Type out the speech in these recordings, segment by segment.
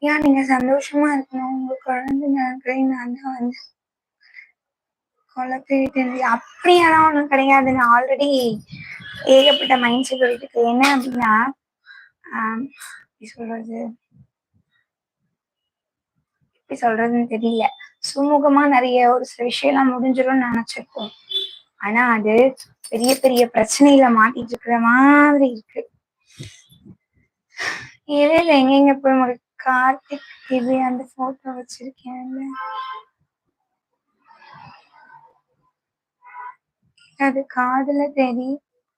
ஏன் நீங்க சந்தோஷமா இருக்கணும். உங்க குழந்தை நினைக்கிறேன் நான் தான் வந்து குழப்பிட்டு அப்படியெல்லாம் ஒன்றும் கிடையாது. நான் ஆல்ரெடி ஏகப்பட்ட மைண்ட் செட் இருக்கு. என்ன அப்படின்னா எப்படி சொல்றது எப்படி சொல்றதுன்னு தெரியல. சுமூகமா நிறைய ஒரு சில விஷயம்லாம் முடிஞ்சிடும்னு நினைச்சிருக்கோம். ஆனா அது பெரிய பெரிய பிரச்சனையில மாட்டிட்டு இருக்கிற மாதிரி இருக்கு. இடையில எங்கெங்க போய் உங்களுக்கு கார்த்திக் இது அந்த போட்டோ வச்சிருக்கேன்ல, அது காதுல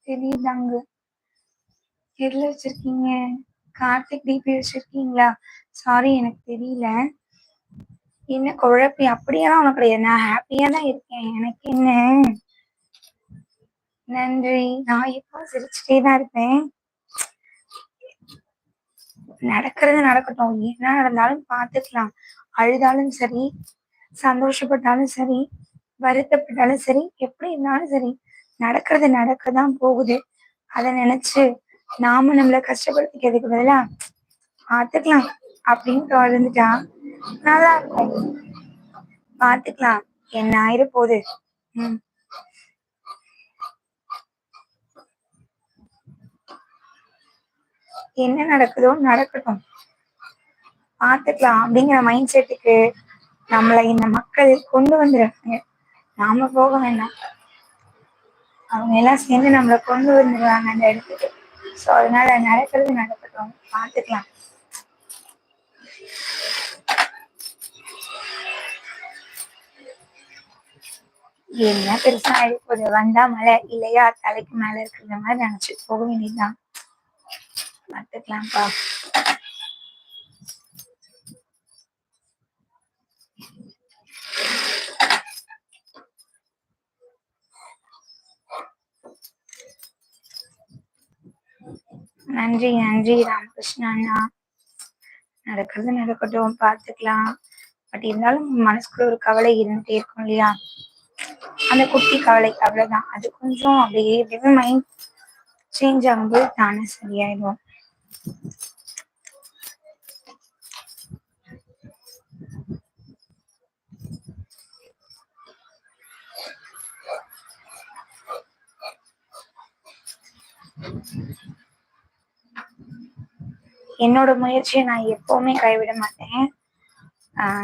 தெரியுதாங்க. எதுல வச்சிருக்கீங்க? கார்த்திக் டிபி வச்சிருக்கீங்களா? சாரி எனக்கு தெரியல. என்ன குழப்பி அப்படியெல்லாம் உனக்கு கிடையாது. நான் ஹாப்பியா தான் இருக்கேன். எனக்கு என்ன. நன்றி. நான் இப்போ சிரிச்சுட்டே தான் இருப்பேன். நடக்கிறது நடக்கட்டும். என்ன நடந்தாலும் பார்த்துக்கலாம். அழுதாலும் சரி, சந்தோஷப்பட்டாலும் சரி, வருத்தப்பட்டாலும் சரி, எப்படி இருந்தாலும் சரி, நடக்கிறது நடக்கதான் போகுது. அதை நினைச்சு நாம நம்மள கஷ்டப்படுத்திக்கிறதுக்கு பதிலா பார்த்துக்கலாம் அப்படின்னு வந்துட்டா நல்லா இருக்கும். பார்த்துக்கலாம். என்ன ஆயிர போகுது. என்ன நடக்குதோ நடக்கட்டும், பார்த்துக்கலாம் அப்படிங்கிற மைண்ட் செட்டுக்கு நம்மளை இந்த மக்கள் கொண்டு வந்துடுறாங்க. நாம போக வேண்டாம், அவங்க எல்லாம் சேர்ந்து நம்மளை கொண்டு வந்துடுவாங்க அந்த இடத்துக்கு. ஸோ அதனால நடக்கிறது நடக்கட்டும், பார்த்துக்கலாம். என்ன பெருசா ஆயிடுப்போது. வந்தா மழை, இல்லையா தலைக்கு மேல இருக்கிற மாதிரி நினைச்சிட்டு போக வேண்டியதுதான். பார்த்துக்கலாம்ப்பா. நன்றி நன்றி ராமகிருஷ்ணா அண்ணா. நடக்கிறது நடக்கட்டும், பார்த்துக்கலாம். பட் இருந்தாலும் மனசுக்குள்ள ஒரு கவலை இருந்துட்டே இருக்கும் இல்லையா? அந்த குட்டி கவலை, அவ்வளவுதான். அது கொஞ்சம் அப்படியே எப்படியுமே மைண்ட் சேஞ்ச் ஆகும்போது தானே சரியாயிடும். என்னோட முயற்சியை நான் எப்பவுமே கைவிட மாட்டேன்.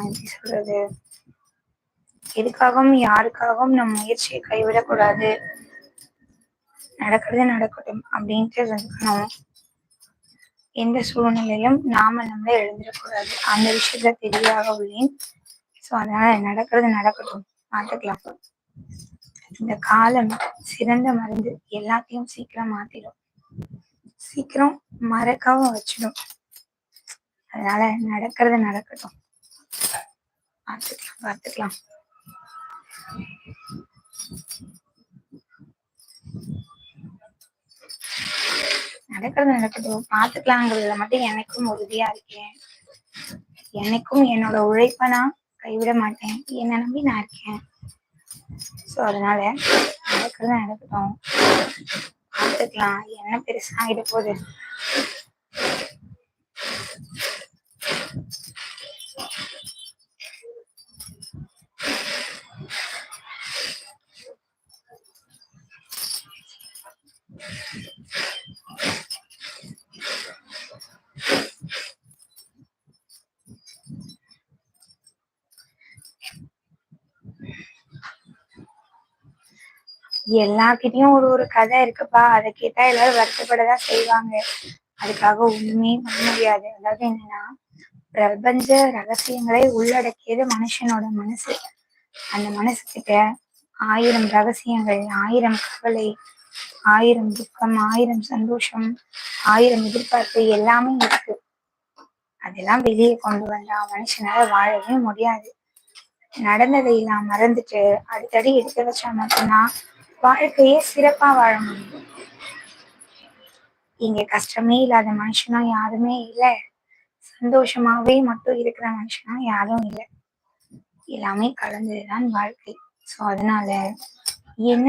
எப்படி சொல்றது, எதுக்காகவும் யாருக்காகவும் நம் முயற்சியை கைவிடக்கூடாது. நடக்கிறது நடக்கட்டும் அப்படின்ட்டு இருக்கணும். எந்த சூழ்நிலையிலும் நாம நம்மளே எழுந்திடக்கூடாது. அந்த விஷயத்துல தெளிவாக உள்ளேன். ஸோ அதனால நடக்கிறது நடக்கட்டும், பார்த்துக்கலாம். இந்த காலம் சிறந்த மருந்து. எல்லாத்தையும் சீக்கிரம் மாத்திடும், சீக்கிரம் மறக்கவும் வச்சிடும். அதனால நடக்கிறது நடக்கட்டும், பார்த்துக்கலாம் பார்த்துக்கலாம். நடக்கிறது நடக்கட்டும், பார்த்துக்கலாங்கிறதுல மட்டும் எனக்கும் உறுதியா இருக்கேன். எனக்கும் என்னோட உழைப்பை நான் கைவிட மாட்டேன். என்னை நம்பி நான் இருக்கேன். ஸோ அதனால நடக்கிறது நடக்கட்டும், பார்த்துக்கலாம். என்ன பெருசா ஆகிட போகுது. எல்லார்கிட்டயும் ஒரு ஒரு கதை இருக்குப்பா. அதை கேட்டா எல்லாரும் வருத்தப்படதான் செய்வாங்க. அதுக்காக ஒண்ணுமே பண்ண முடியாது. அதாவது என்னன்னா, பிரபஞ்ச ரகசியங்களை உள்ளடக்கியது மனுஷனோட மனசு. அந்த மனசு கிட்ட 1000 ரகசியங்கள், 1000 கவலை, 1000 துக்கம், 1000 சந்தோஷம், 1000 எதிர்பார்ப்பு எல்லாமே இருக்கு. அதெல்லாம் வெளியே கொண்டு வந்தா மனுஷனால வாழவே முடியாது. நடந்ததை எல்லாம் மறந்துட்டு அடுத்தடி எடுத்து வச்சா மட்டும்தான் வாழ்க்கையே சிறப்பா வாழ முடியும். இங்க கஷ்டமே இல்லாத மனுஷனா யாருமே இல்லை. சந்தோஷமாவே மட்டும் இருக்கிற மனுஷனா யாரும் இல்லை. எல்லாமே கலந்ததுதான் வாழ்க்கை. ஸோ அதனால என்ன